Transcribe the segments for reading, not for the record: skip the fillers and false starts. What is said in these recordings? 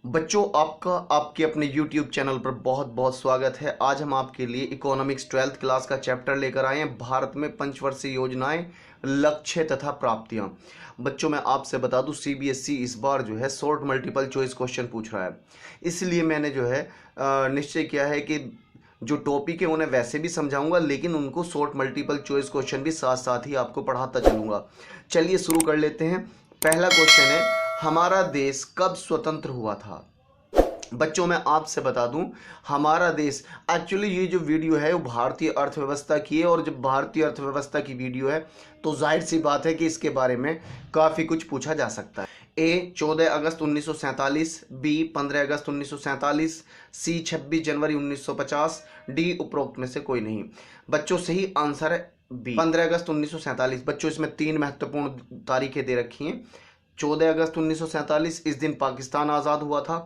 बच्चों, आपका आपके अपने YouTube चैनल पर बहुत बहुत स्वागत है। आज हम आपके लिए इकोनॉमिक्स 12th क्लास का चैप्टर लेकर आए हैं, भारत में पंचवर्षीय योजनाएं, लक्ष्य तथा प्राप्तियां। बच्चों, मैं आपसे बता दूं, CBSE इस बार जो है शॉर्ट मल्टीपल चॉइस क्वेश्चन पूछ रहा है। इसलिए मैंने जो है निश्चय किया है कि जो टॉपिक है उन्हें वैसे भी समझाऊंगा, लेकिन उनको शॉर्ट मल्टीपल चॉइस क्वेश्चन भी साथ साथ ही आपको पढ़ाता चलूंगा। चलिए शुरू कर लेते हैं। पहला क्वेश्चन है, हमारा देश कब स्वतंत्र हुआ था? बच्चों, मैं आपसे बता दूं, हमारा देश, एक्चुअली ये जो वीडियो है वो भारतीय अर्थव्यवस्था की है, और जब भारतीय अर्थव्यवस्था की वीडियो है तो जाहिर सी बात है कि इसके बारे में काफ़ी कुछ पूछा जा सकता है। ए 14 अगस्त 1947, बी 15 अगस्त 1947, सी 26 जनवरी 1950, डी उपरोक्त में से कोई नहीं। बच्चों, सही आंसर है बी 15 अगस्त 1947। बच्चों, इसमें तीन महत्वपूर्ण तारीखें दे रखी हैं। 14 अगस्त 1947 इस दिन पाकिस्तान आज़ाद हुआ था।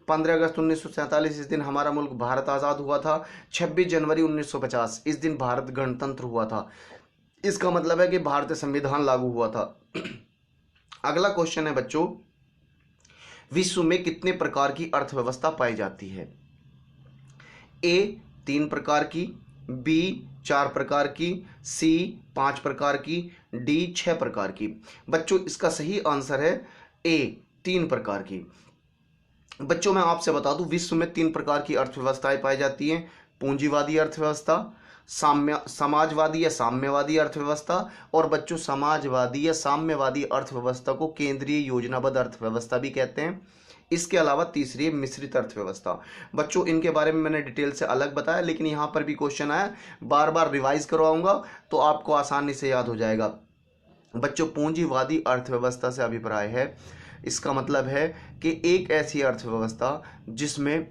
15 अगस्त 1947 इस दिन हमारा मुल्क भारत आज़ाद हुआ था। 26 जनवरी 1950 इस दिन भारत गणतंत्र हुआ था। इसका मतलब है कि भारतीय संविधान लागू हुआ था। अगला क्वेश्चन है बच्चों, विश्व में कितने प्रकार की अर्थव्यवस्था पाई जाती है? ए 3 प्रकार की, बी 4 प्रकार की, सी 5 प्रकार की, डी 6 प्रकार की। बच्चों, इसका सही आंसर है ए 3 प्रकार की। बच्चों, मैं आपसे बता दूं, विश्व में 3 प्रकार की अर्थव्यवस्थाएं पाई जाती हैं। पूंजीवादी अर्थव्यवस्था, समाजवादी या साम्यवादी अर्थव्यवस्था, और बच्चों समाजवादी या साम्यवादी अर्थव्यवस्था को केंद्रीय योजनाबद्ध अर्थव्यवस्था भी कहते हैं। इसके अलावा तीसरी है मिश्रित अर्थव्यवस्था। बच्चों, इनके बारे में मैंने डिटेल से अलग बताया, लेकिन यहाँ पर भी क्वेश्चन आया, बार बार रिवाइज करवाऊंगा तो आपको आसानी से याद हो जाएगा। बच्चों, पूंजीवादी अर्थव्यवस्था से अभिप्राय है, इसका मतलब है कि एक ऐसी अर्थव्यवस्था जिसमें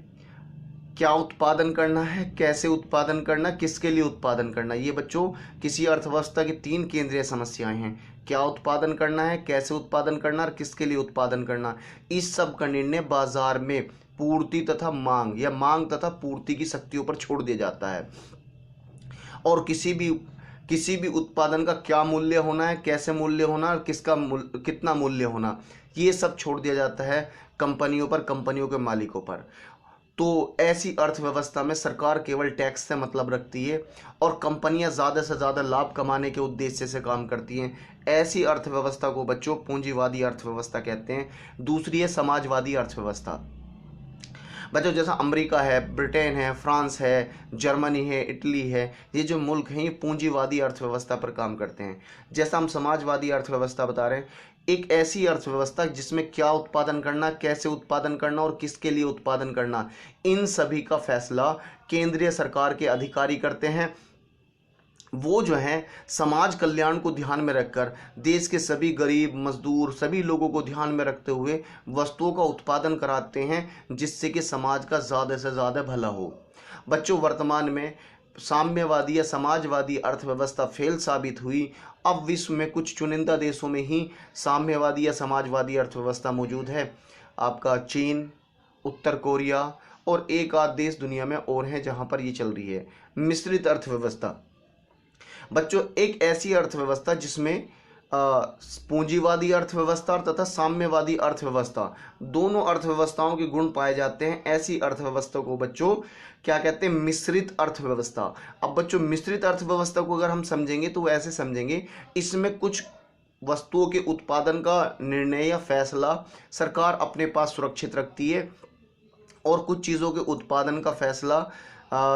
क्या उत्पादन करना है, कैसे उत्पादन करना, किसके लिए उत्पादन करना। ये बच्चों किसी अर्थव्यवस्था की 3 केंद्रीय समस्याएं हैं। क्या उत्पादन करना है, कैसे उत्पादन करना और किसके लिए उत्पादन करना। इस सब का निर्णय बाजार में पूर्ति तथा मांग या मांग तथा पूर्ति की शक्तियों पर छोड़ दिया जाता है। और किसी भी उत्पादन का क्या मूल्य होना है, कैसे मूल्य होना और कितना मूल्य होना, ये सब छोड़ दिया जाता है कंपनियों पर, कंपनियों के मालिकों पर। तो ऐसी अर्थव्यवस्था में सरकार केवल टैक्स से मतलब रखती है और कंपनियां ज़्यादा से ज़्यादा लाभ कमाने के उद्देश्य से काम करती हैं। ऐसी अर्थव्यवस्था को बच्चों पूंजीवादी अर्थव्यवस्था कहते हैं। दूसरी है समाजवादी अर्थव्यवस्था। बच्चों, जैसा अमेरिका है, ब्रिटेन है, फ्रांस है, जर्मनी है, इटली है, ये जो मुल्क हैं ये पूंजीवादी अर्थव्यवस्था पर काम करते हैं। जैसा हम समाजवादी अर्थव्यवस्था बता रहे हैं, एक ऐसी अर्थव्यवस्था जिसमें क्या उत्पादन करना, कैसे उत्पादन करना और किसके लिए उत्पादन करना, इन सभी का फैसला केंद्रीय सरकार के अधिकारी करते हैं। वो जो है समाज कल्याण को ध्यान में रखकर देश के सभी गरीब, मजदूर, सभी लोगों को ध्यान में रखते हुए वस्तुओं का उत्पादन कराते हैं, जिससे कि समाज का ज़्यादा से ज़्यादा भला हो। बच्चों, वर्तमान में साम्यवादी या समाजवादी अर्थव्यवस्था फेल साबित हुई। अब विश्व में कुछ चुनिंदा देशों में ही साम्यवादी या समाजवादी अर्थव्यवस्था मौजूद है। आपका चीन, उत्तर कोरिया और एक आध देश दुनिया में और हैं जहाँ पर ये चल रही है। मिश्रित अर्थव्यवस्था। बच्चों, एक ऐसी अर्थव्यवस्था जिसमें पूंजीवादी अर्थव्यवस्था तथा साम्यवादी अर्थव्यवस्था दोनों अर्थव्यवस्थाओं के गुण पाए जाते हैं। ऐसी अर्थव्यवस्था को बच्चों क्या कहते हैं? मिश्रित अर्थव्यवस्था। अब बच्चों, मिश्रित अर्थव्यवस्था को अगर हम समझेंगे तो ऐसे समझेंगे, इसमें कुछ वस्तुओं के उत्पादन का निर्णय या फैसला सरकार अपने पास सुरक्षित रखती है और कुछ चीज़ों के उत्पादन का फैसला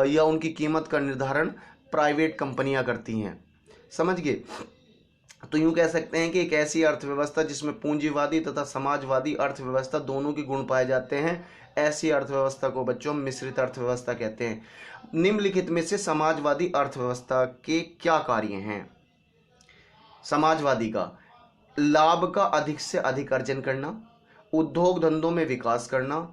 या उनकी कीमत का निर्धारण प्राइवेट कंपनियां करती हैं। समझ गए? तो यूं कह सकते हैं कि एक ऐसी अर्थव्यवस्था जिसमें पूंजीवादी तथा समाजवादी अर्थव्यवस्था दोनों के गुण पाए जाते हैं, ऐसी अर्थव्यवस्था को बच्चों मिश्रित अर्थव्यवस्था कहते हैं। निम्नलिखित में से समाजवादी अर्थव्यवस्था के क्या कार्य हैं? समाजवादी का लाभ का अधिक से अधिक अर्जन करना, उद्योग धंधों में विकास करना,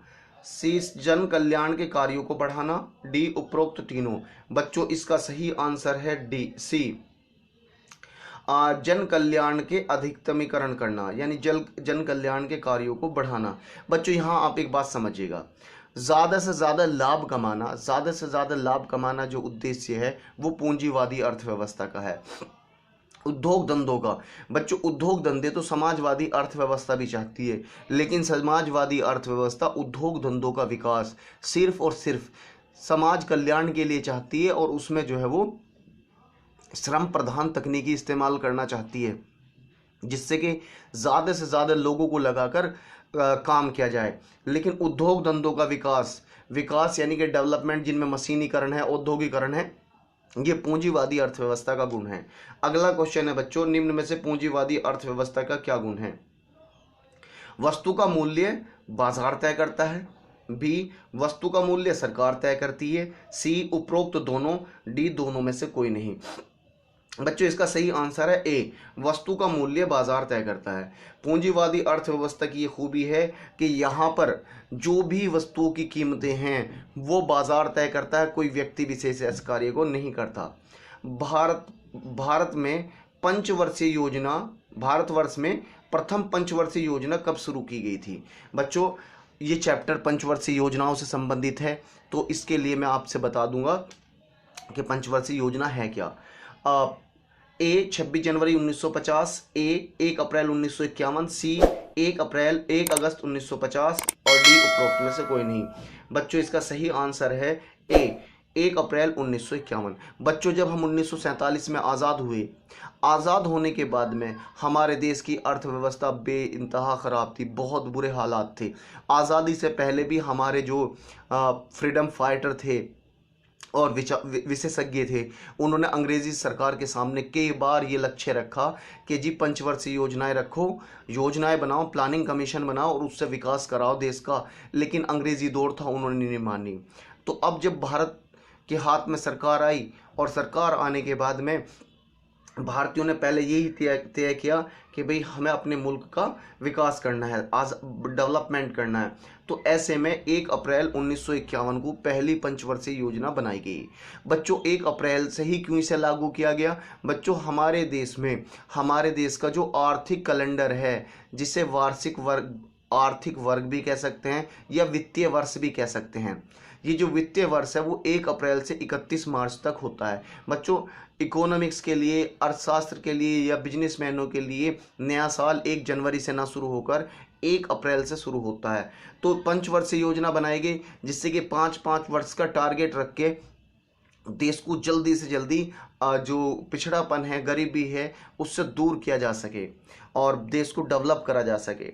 सी जन कल्याण के कार्यों को बढ़ाना, डी उपरोक्त तीनों। बच्चों, इसका सही आंसर है डी सी, जन कल्याण के अधिकतमीकरण करना, यानी जन कल्याण के कार्यों को बढ़ाना। बच्चों, यहाँ आप एक बात समझिएगा, ज़्यादा से ज़्यादा लाभ कमाना, ज़्यादा से ज़्यादा लाभ कमाना जो उद्देश्य है वो पूंजीवादी अर्थव्यवस्था का है। उद्योग धंधों का। बच्चों उद्योग धंधे तो समाजवादी अर्थव्यवस्था भी चाहती है, लेकिन समाजवादी अर्थव्यवस्था उद्योग धंधों का विकास सिर्फ और सिर्फ समाज कल्याण के लिए चाहती है, और उसमें जो है वो श्रम प्रधान तकनीकी इस्तेमाल करना चाहती है, जिससे कि ज़्यादा से ज़्यादा लोगों को लगाकर काम किया जाए। लेकिन उद्योग धंधों का विकास विकास यानी कि डेवलपमेंट, जिनमें मशीनीकरण है, औद्योगिकरण है, ये पूंजीवादी अर्थव्यवस्था का गुण है। अगला क्वेश्चन है बच्चों, निम्न में से पूंजीवादी अर्थव्यवस्था का क्या गुण है? वस्तु का मूल्य बाजार तय करता है, बी वस्तु का मूल्य सरकार तय करती है, सी उपरोक्त दोनों, डी दोनों में से कोई नहीं। बच्चों इसका सही आंसर है ए, वस्तु का मूल्य बाजार तय करता है। पूंजीवादी अर्थव्यवस्था की ये खूबी है कि यहाँ पर जो भी वस्तुओं की कीमतें हैं वो बाजार तय करता है, कोई व्यक्ति विशेष इस कार्य को नहीं करता। भारत में पंचवर्षीय योजना, भारतवर्ष में प्रथम पंचवर्षीय योजना कब शुरू की गई थी? बच्चों ये चैप्टर पंचवर्षीय योजनाओं से संबंधित है, तो इसके लिए मैं आपसे बता दूंगा कि पंचवर्षीय योजना है क्या। ए 26 जनवरी 1950, ए 1 अप्रैल 1951, सी 1 अगस्त 1950 और डी उपरोक्त में से कोई नहीं। बच्चों इसका सही आंसर है ए 1 अप्रैल 1951। बच्चों जब हम 1947 में आज़ाद हुए, आज़ाद होने के बाद में हमारे देश की अर्थव्यवस्था बेइंतहा ख़राब थी, बहुत बुरे हालात थे। आज़ादी से पहले भी हमारे जो फ्रीडम फाइटर थे और विशेषज्ञ थे, उन्होंने अंग्रेजी सरकार के सामने कई बार ये लक्ष्य रखा कि जी पंचवर्षीय योजनाएं रखो, योजनाएं बनाओ, प्लानिंग कमीशन बनाओ और उससे विकास कराओ देश का, लेकिन अंग्रेजी दौर था, उन्होंने नहीं मानी। तो अब जब भारत के हाथ में सरकार आई, और सरकार आने के बाद में भारतीयों ने पहले यही तय किया कि भाई हमें अपने मुल्क का विकास करना है, आज डेवलपमेंट करना है। तो ऐसे में 1 अप्रैल 1951 को पहली पंचवर्षीय योजना बनाई गई। बच्चों 1 अप्रैल से ही क्यों इसे लागू किया गया? बच्चों हमारे देश में, हमारे देश का जो आर्थिक कैलेंडर है, जिसे आर्थिक वर्ग भी कह सकते हैं या वित्तीय वर्ष भी कह सकते हैं, ये जो वित्तीय वर्ष है वो 1 अप्रैल से 31 मार्च तक होता है। बच्चों इकोनॉमिक्स के लिए, अर्थशास्त्र के लिए या बिजनेसमैनों के लिए नया साल 1 जनवरी से ना शुरू होकर 1 अप्रैल से शुरू होता है। तो पंचवर्षीय योजना बनाई गई, जिससे कि 5-5 वर्ष का टारगेट रख के देश को जल्दी से जल्दी जो पिछड़ापन है, गरीबी है, उससे दूर किया जा सके और देश को डेवलप करा जा सके।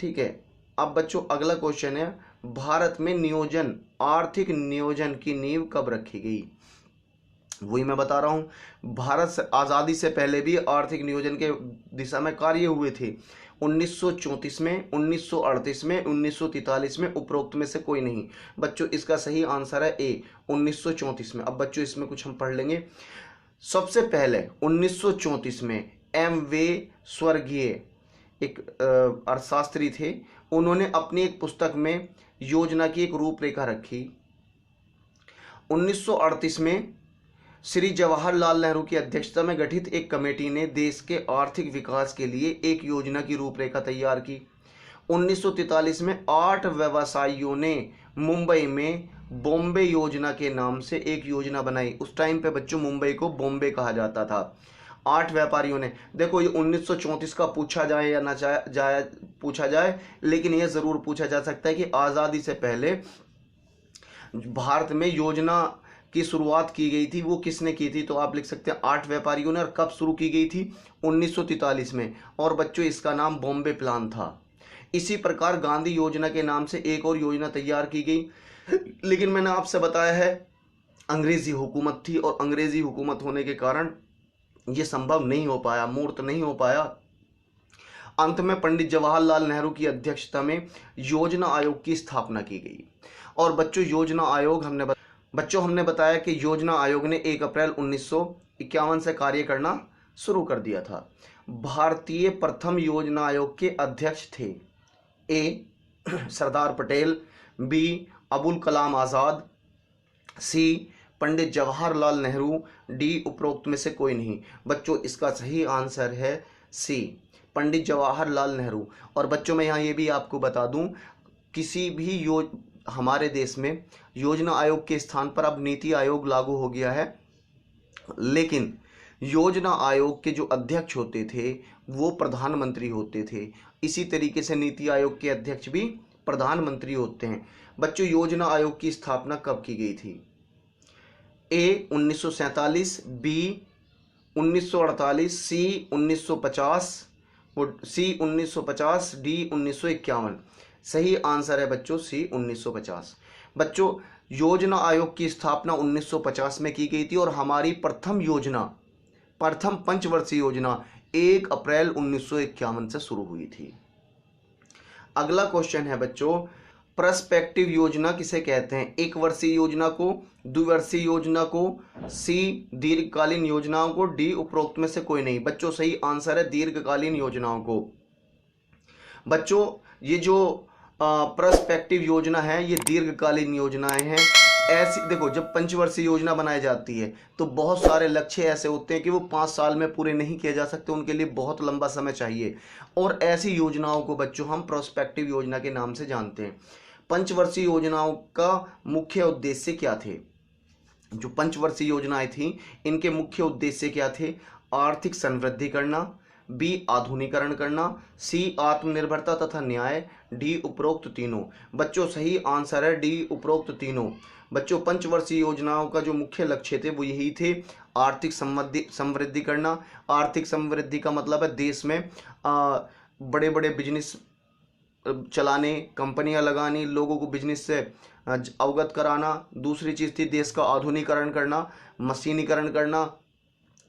ठीक है, अब बच्चों अगला क्वेश्चन है, भारत में नियोजन, आर्थिक नियोजन की नींव कब रखी गई? वही मैं बता रहा हूं, भारत आज़ादी से पहले भी आर्थिक नियोजन के दिशा में कार्य हुए थे। 1934 में, 1938 में, 1943 में, उपरोक्त में से कोई नहीं। बच्चों इसका सही आंसर है ए 1934 में। अब बच्चों इसमें कुछ हम पढ़ लेंगे। सबसे पहले 1934 में M.V. स्वर्गीय एक अर्थशास्त्री थे, उन्होंने अपनी एक पुस्तक में योजना की एक रूपरेखा रखी। 1938 में श्री जवाहरलाल नेहरू की अध्यक्षता में गठित एक कमेटी ने देश के आर्थिक विकास के लिए एक योजना की रूपरेखा तैयार की। 1943 में 8 व्यवसायियों ने मुंबई में बॉम्बे योजना के नाम से एक योजना बनाई। उस टाइम पे बच्चों मुंबई को बॉम्बे कहा जाता था। 8 व्यापारियों ने, देखो ये 1934 का पूछा जाए या ना पूछा जाए, लेकिन यह ज़रूर पूछा जा सकता है कि आज़ादी से पहले भारत में योजना की शुरुआत की गई थी, वो किसने की थी? तो आप लिख सकते हैं 8 व्यापारियों ने। और कब शुरू की गई थी? 1943 में। और बच्चों इसका नाम बॉम्बे प्लान था। इसी प्रकार गांधी योजना के नाम से एक और योजना तैयार की गई, लेकिन मैंने आपसे बताया है अंग्रेजी हुकूमत थी, और अंग्रेजी हुकूमत होने के कारण ये संभव नहीं हो पाया, मूर्त नहीं हो पाया। अंत में पंडित जवाहरलाल नेहरू की अध्यक्षता में योजना आयोग की स्थापना की गई। और बच्चों योजना आयोग हमने बताया कि योजना आयोग ने 1 अप्रैल 1951 से कार्य करना शुरू कर दिया था। भारतीय प्रथम योजना आयोग के अध्यक्ष थे ए सरदार पटेल, बी अबुल कलाम आज़ाद, सी पंडित जवाहरलाल नेहरू, डी उपरोक्त में से कोई नहीं। बच्चों इसका सही आंसर है सी पंडित जवाहरलाल नेहरू। और बच्चों मैं यहाँ ये भी आपको बता दूं, किसी भी हमारे देश में योजना आयोग के स्थान पर अब नीति आयोग लागू हो गया है, लेकिन योजना आयोग के जो अध्यक्ष होते थे वो प्रधानमंत्री होते थे। इसी तरीके से नीति आयोग के अध्यक्ष भी प्रधानमंत्री होते हैं। बच्चों, योजना आयोग की स्थापना कब की गई थी? ए 1947, बी 1948, सी 1950, डी 1951। सही आंसर है बच्चों सी 1950। बच्चों, योजना आयोग की स्थापना 1950 में की गई थी और हमारी प्रथम पंचवर्षीय योजना 1 अप्रैल 1951 से शुरू हुई थी। अगला क्वेश्चन है बच्चों, पर्सपेक्टिव योजना किसे कहते हैं? एक वर्षीय योजना को, द्विवर्षीय योजना को, सी दीर्घकालीन योजनाओं को, डी उपरोक्त में से कोई नहीं। बच्चों, सही आंसर है दीर्घकालीन योजनाओं को। बच्चों, ये जो पर्सपेक्टिव योजना है ये दीर्घकालीन योजनाएं हैं। ऐसी देखो, जब पंचवर्षीय योजना बनाई जाती है तो बहुत सारे लक्ष्य ऐसे होते हैं कि वो 5 साल में पूरे नहीं किए जा सकते, उनके लिए बहुत लंबा समय चाहिए, और ऐसी योजनाओं को बच्चों हम प्रोस्पेक्टिव योजना के नाम से जानते हैं। पंचवर्षीय योजनाओं का मुख्य उद्देश्य क्या थे? जो पंचवर्षीय योजनाएं थी इनके मुख्य उद्देश्य क्या थे? आर्थिक समृद्धि करना, बी आधुनिकरण करना, सी आत्मनिर्भरता तथा न्याय, डी उपरोक्त तीनों। बच्चों, सही आंसर है डी उपरोक्त तीनों। बच्चों, पंचवर्षीय योजनाओं का जो मुख्य लक्ष्य थे वो यही थे, आर्थिक समृद्धि करना। आर्थिक समृद्धि का मतलब है देश में बड़े बड़े बिजनेस चलाने, कंपनियां लगानी, लोगों को बिजनेस से अवगत कराना। दूसरी चीज़ थी देश का आधुनिकरण करना, मशीनीकरण करना,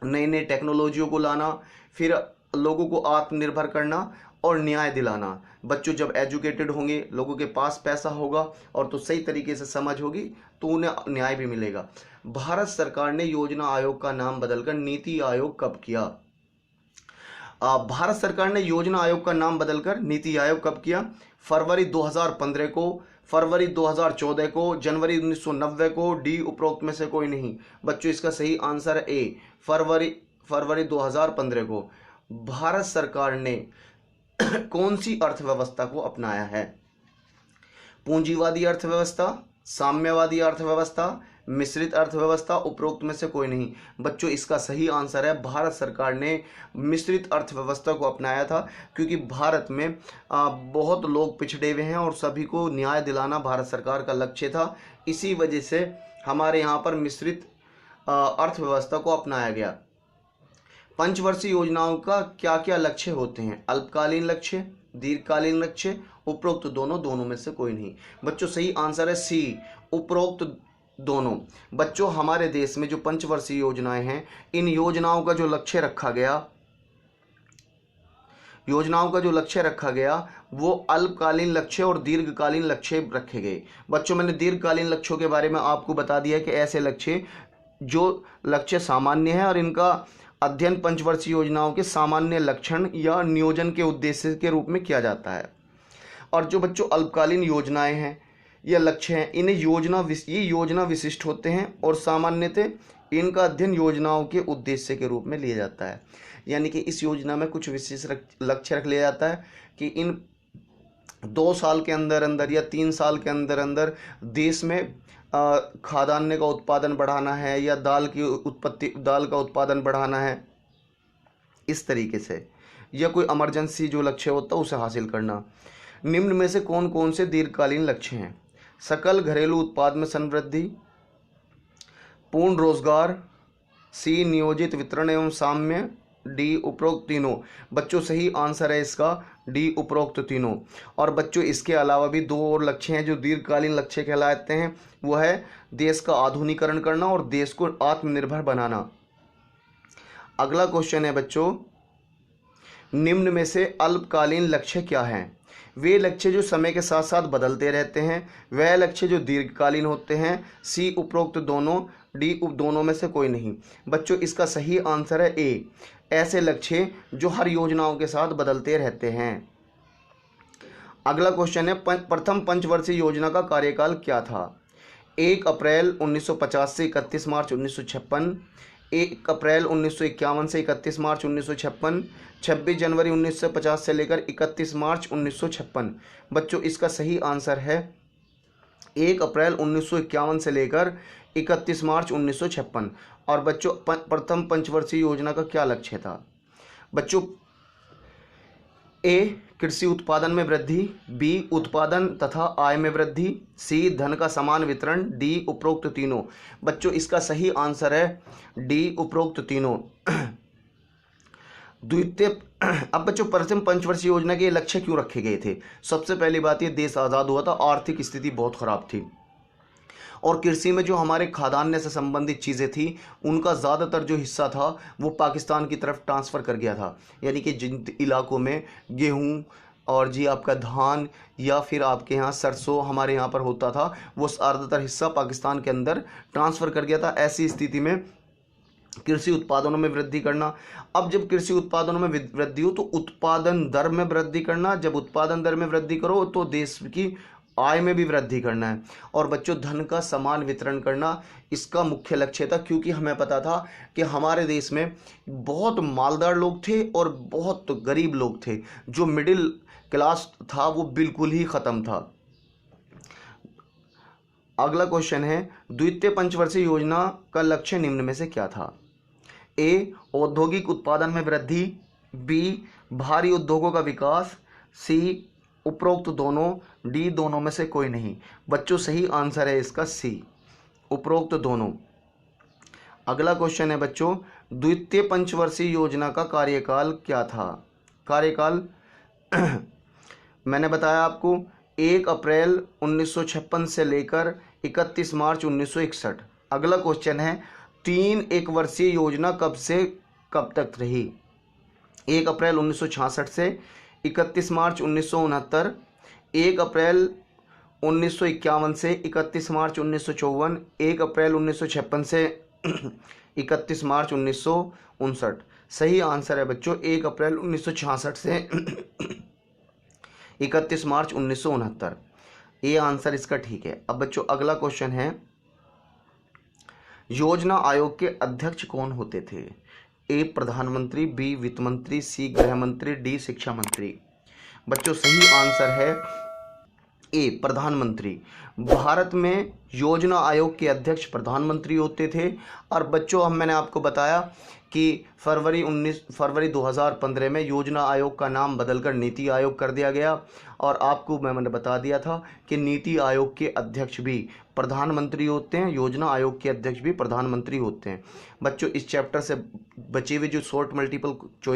नई नई टेक्नोलॉजियों को लाना, फिर लोगों को आत्मनिर्भर करना और न्याय दिलाना। बच्चों, जब एजुकेटेड होंगे, लोगों के पास पैसा होगा और तो सही तरीके से समझ होगी तो उन्हें न्याय भी मिलेगा। भारत सरकार ने योजना आयोग का नाम बदलकर नीति आयोग कब किया? भारत सरकार ने योजना आयोग का नाम बदलकर नीति आयोग कब किया? फरवरी 2015 को, फरवरी 2014 को, जनवरी 1990 को, डी उपरोक्त में से कोई नहीं। बच्चों, इसका सही आंसर है ए, फरवरी 2015 को। भारत सरकार ने कौन सी अर्थव्यवस्था को अपनाया है? पूंजीवादी अर्थव्यवस्था, साम्यवादी अर्थव्यवस्था, मिश्रित अर्थव्यवस्था, उपरोक्त में से कोई नहीं। बच्चों, इसका सही आंसर है भारत सरकार ने मिश्रित अर्थव्यवस्था को अपनाया था, क्योंकि भारत में बहुत लोग पिछड़े हुए हैं और सभी को न्याय दिलाना भारत सरकार का लक्ष्य था। इसी वजह से हमारे यहाँ पर मिश्रित अर्थव्यवस्था को अपनाया गया। पंचवर्षीय योजनाओं का क्या क्या लक्ष्य होते हैं? अल्पकालीन लक्ष्य, दीर्घकालीन लक्ष्य, उपरोक्त दोनों में से कोई नहीं। बच्चों, सही आंसर है सी, उपरोक्त दोनों। बच्चों, हमारे देश में जो पंचवर्षीय योजनाएं हैं, इन योजनाओं का जो लक्ष्य रखा गया वो अल्पकालीन लक्ष्य और दीर्घकालीन लक्ष्य रखे गए। बच्चों, मैंने दीर्घकालीन लक्ष्यों के बारे में आपको बता दिया कि ऐसे लक्ष्य जो लक्ष्य सामान्य है और इनका अध्ययन पंचवर्षीय योजनाओं के सामान्य लक्षण या नियोजन के उद्देश्य के रूप में किया जाता है। और जो बच्चों अल्पकालीन योजनाएं हैं या लक्ष्य हैं, इन्हें ये योजना विशिष्ट होते हैं और सामान्यतः इनका अध्ययन योजनाओं के उद्देश्य के रूप में लिया जाता है। यानी कि इस योजना में कुछ विशेष लक्ष्य रख लिया जाता है कि इन 2 साल के अंदर या 3 साल के अंदर देश में खाद्यान्न का उत्पादन बढ़ाना है या दाल का उत्पादन बढ़ाना है, इस तरीके से, या कोई इमरजेंसी जो लक्ष्य होता है उसे हासिल करना। निम्न में से कौन कौन से दीर्घकालीन लक्ष्य हैं? सकल घरेलू उत्पाद में समृद्धि, पूर्ण रोजगार, सी नियोजित वितरण एवं साम्य, डी उपरोक्त तीनों। बच्चों, सही आंसर है इसका डी उपरोक्त तीनों। और बच्चों, इसके अलावा भी 2 और लक्ष्य हैं जो दीर्घकालीन लक्ष्य कहलाते हैं। वो है देश का आधुनिकरण करना और देश को आत्मनिर्भर बनाना। अगला क्वेश्चन है बच्चों, निम्न में से अल्पकालीन लक्ष्य क्या हैं? वे लक्ष्य जो समय के साथ साथ बदलते रहते हैं, वह लक्ष्य जो दीर्घकालीन होते हैं, सी उपरोक्त दोनों, डी दोनों में से कोई नहीं। बच्चों, इसका सही आंसर है ए, ऐसे लक्ष्य जो हर योजनाओं के साथ बदलते रहते हैं। अगला क्वेश्चन है, प्रथम पंचवर्षीय योजना का कार्यकाल क्या था? 1 अप्रैल 1950 से 31 मार्च 1956, 1 अप्रैल 1951 से 31 मार्च 1956, 26 जनवरी 1950 से लेकर 31 मार्च 1956। बच्चों, इसका सही आंसर है 1 अप्रैल 1951 से लेकर 31 मार्च 1956। और बच्चों प्रथम पंचवर्षीय योजना का क्या लक्ष्य था? बच्चों ए कृषि उत्पादन में वृद्धि, बी उत्पादन तथा आय में वृद्धि, सी धन का समान वितरण, डी उपरोक्त तीनों। बच्चों इसका सही आंसर है डी उपरोक्त तीनों। द्वितीय अब बच्चों प्रथम पंचवर्षीय योजना के लक्ष्य क्यों रखे गए थे? सबसे पहली बात, ये देश आज़ाद हुआ था, आर्थिक स्थिति बहुत खराब थी और कृषि में जो हमारे खाद्यान्न से संबंधित चीज़ें थी उनका ज़्यादातर जो हिस्सा था वो पाकिस्तान की तरफ ट्रांसफ़र कर गया था। यानी कि जिन इलाकों में गेहूँ और जी आपका धान या फिर आपके यहाँ सरसों हमारे यहाँ पर होता था, वो ज़्यादातर हिस्सा पाकिस्तान के अंदर ट्रांसफ़र कर गया था। ऐसी स्थिति में कृषि उत्पादनों में वृद्धि करना। अब जब कृषि उत्पादनों में वृद्धि हो तो उत्पादन दर में वृद्धि करना, जब उत्पादन दर में वृद्धि करो तो देश की आय में भी वृद्धि करना है। और बच्चों धन का समान वितरण करना इसका मुख्य लक्ष्य था, क्योंकि हमें पता था कि हमारे देश में बहुत मालदार लोग थे और बहुत गरीब लोग थे, जो मिडिल क्लास था वो बिल्कुल ही ख़त्म था। अगला क्वेश्चन है, द्वितीय पंचवर्षीय योजना का लक्ष्य निम्न में से क्या था? ए औद्योगिक उत्पादन में वृद्धि, बी भारी उद्योगों का विकास, सी उपरोक्त दोनों, डी दोनों में से कोई नहीं। बच्चों सही आंसर है इसका सी उपरोक्त दोनों। अगला क्वेश्चन है बच्चों, द्वितीय पंचवर्षीय योजना का कार्यकाल क्या था? कार्यकाल मैंने बताया आपको 1 अप्रैल 1956 से लेकर 31 मार्च 1961। अगला क्वेश्चन है, 3 एक वर्षीय योजना कब से कब तक रही? 1 अप्रैल 1966 से 31 मार्च 1969, 1 अप्रैल 1951 से 31 मार्च 1954, 1 अप्रैल 1956 से 31 मार्च 1959। सही आंसर है बच्चों 1 अप्रैल 1966 से 31 मार्च 1969। ये आंसर इसका ठीक है। अब बच्चों अगला क्वेश्चन है, योजना आयोग के अध्यक्ष कौन होते थे? ए प्रधानमंत्री, बी वित्त मंत्री, सी गृह मंत्री, डी शिक्षा मंत्री। बच्चों सही आंसर है ए प्रधानमंत्री। भारत में योजना आयोग के अध्यक्ष प्रधानमंत्री होते थे। और बच्चों मैंने आपको बताया कि फरवरी 2015 में योजना आयोग का नाम बदलकर नीति आयोग कर दिया गया। और आपको मैंने बता दिया था कि नीति आयोग के अध्यक्ष भी प्रधानमंत्री होते हैं, योजना आयोग के अध्यक्ष भी प्रधानमंत्री होते हैं। बच्चों इस चैप्टर से बचे हुए जो शॉर्ट मल्टीपल